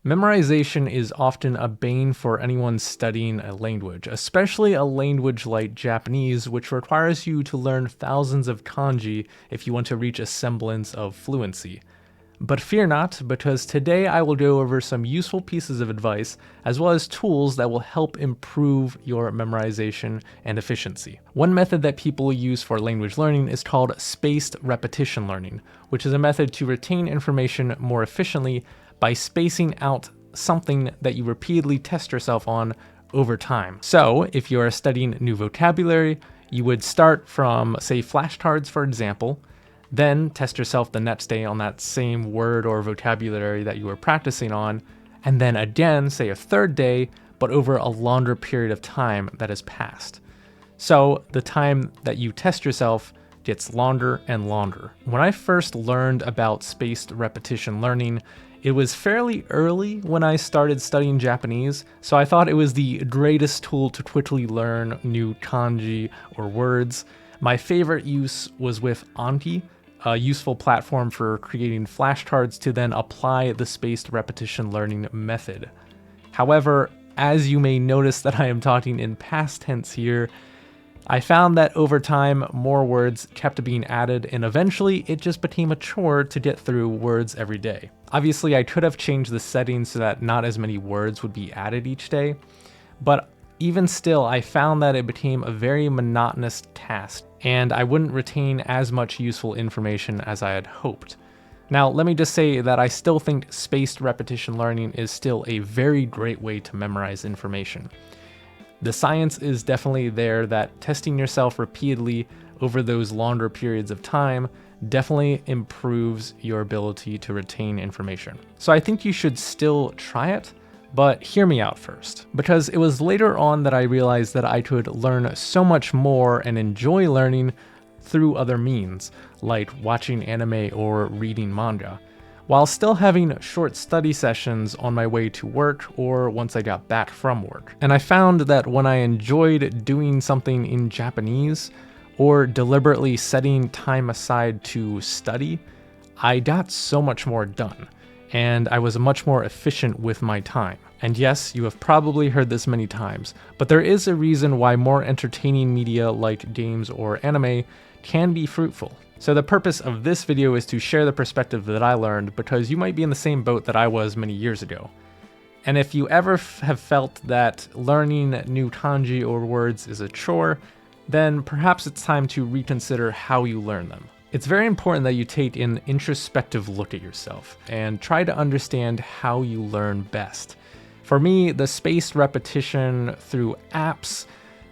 Memorization is often a bane for anyone studying a language, especially a language like Japanese, which requires you to learn thousands of kanji if you want to reach a semblance of fluency. But fear not, because today I will go over some useful pieces of advice, as well as tools that will help improve your memorization and efficiency. One method that people use for language learning is called spaced repetition learning, which is a method to retain information more efficiently by spacing out something that you repeatedly test yourself on over time. So, if you are studying new vocabulary, you would start from, say, flashcards, for example, then test yourself the next day on that same word or vocabulary that you were practicing on, and then again, say a third day, but over a longer period of time that has passed. So the time that you test yourself gets longer and longer. When I first learned about spaced repetition learning, it was fairly early when I started studying Japanese, so I thought it was the greatest tool to quickly learn new kanji or words. My favorite use was with Anki, a useful platform for creating flashcards to then apply the spaced repetition learning method. However, as you may notice that I am talking in past tense here, I found that over time, more words kept being added, and eventually it just became a chore to get through words every day. Obviously, I could have changed the settings so that not as many words would be added each day, but even still, I found that it became a very monotonous task, and I wouldn't retain as much useful information as I had hoped. Now, let me just say that I still think spaced repetition learning is still a very great way to memorize information. The science is definitely there that testing yourself repeatedly over those longer periods of time definitely improves your ability to retain information. So I think you should still try it, but hear me out first, because it was later on that I realized that I could learn so much more and enjoy learning through other means, like watching anime or reading manga, while still having short study sessions on my way to work or once I got back from work. And I found that when I enjoyed doing something in Japanese or deliberately setting time aside to study, I got so much more done, and I was much more efficient with my time. And yes, you have probably heard this many times, but there is a reason why more entertaining media like games or anime can be fruitful. So the purpose of this video is to share the perspective that I learned, because you might be in the same boat that I was many years ago. And if you ever have felt that learning new kanji or words is a chore, then perhaps it's time to reconsider how you learn them. It's very important that you take an introspective look at yourself and try to understand how you learn best. For me, the spaced repetition through apps,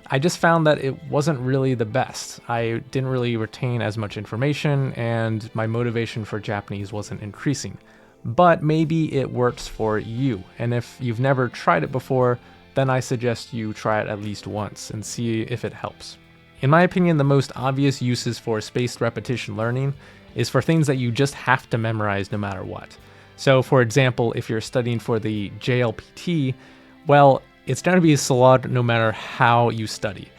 I just found that it wasn't really the best. I didn't really retain as much information, and my motivation for Japanese wasn't increasing. But maybe it works for you, and if you've never tried it before, then I suggest you try it at least once and see if it helps. In my opinion, the most obvious uses for spaced repetition learning is for things that you just have to memorize no matter what. So for example, if you're studying for the JLPT, well, it's going to be a slog no matter how you study.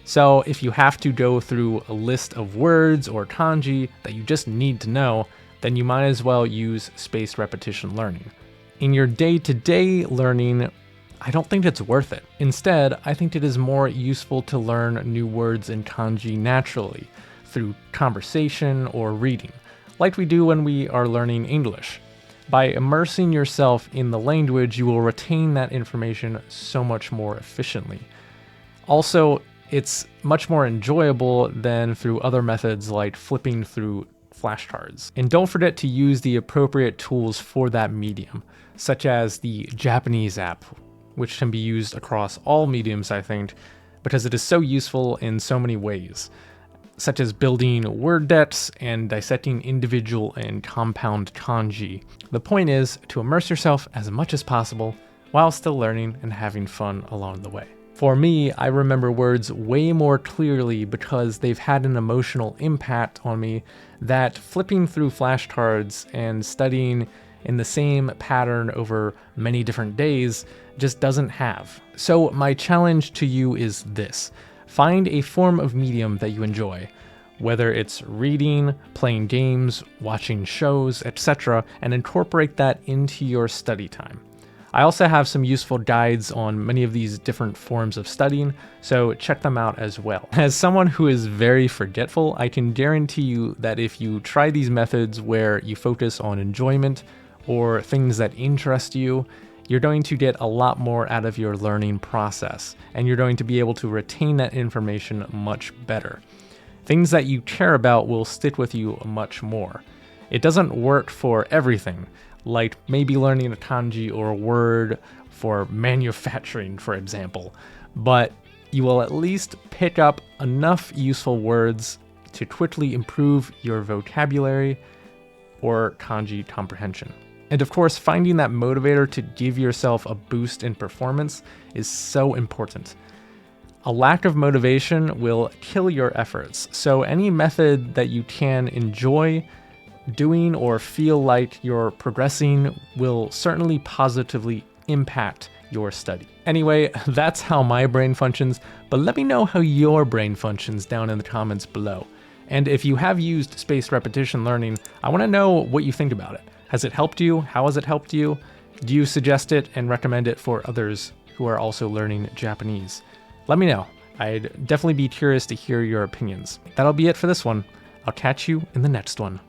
So if you have to go through a list of words or kanji that you just need to know, then you might as well use spaced repetition learning. In your day-to-day learning, I don't think it's worth it. Instead, I think it is more useful to learn new words in kanji naturally, through conversation or reading, like we do when we are learning English. By immersing yourself in the language, you will retain that information so much more efficiently. Also, it's much more enjoyable than through other methods like flipping through flashcards. And don't forget to use the appropriate tools for that medium, such as the Japanese app, which can be used across all mediums, I think, because it is so useful in so many ways, such as building word decks and dissecting individual and compound kanji. The point is to immerse yourself as much as possible while still learning and having fun along the way. For me, I remember words way more clearly because they've had an emotional impact on me that flipping through flashcards and studying in the same pattern over many different days just doesn't have. So my challenge to you is this: find a form of medium that you enjoy, whether it's reading, playing games, watching shows, etc., and incorporate that into your study time. I also have some useful guides on many of these different forms of studying, so check them out as well. As someone who is very forgetful, I can guarantee you that if you try these methods where you focus on enjoyment or things that interest you, you're going to get a lot more out of your learning process, and you're going to be able to retain that information much better. Things that you care about will stick with you much more. It doesn't work for everything, like maybe learning a kanji or a word for manufacturing, for example, but you will at least pick up enough useful words to quickly improve your vocabulary or kanji comprehension. And of course, finding that motivator to give yourself a boost in performance is so important. A lack of motivation will kill your efforts, so any method that you can enjoy doing or feel like you're progressing will certainly positively impact your study. Anyway, that's how my brain functions, but let me know how your brain functions down in the comments below. And if you have used spaced repetition learning, I want to know what you think about it. Has it helped you? How has it helped you? Do you suggest it and recommend it for others who are also learning Japanese? Let me know. I'd definitely be curious to hear your opinions. That'll be it for this one. I'll catch you in the next one.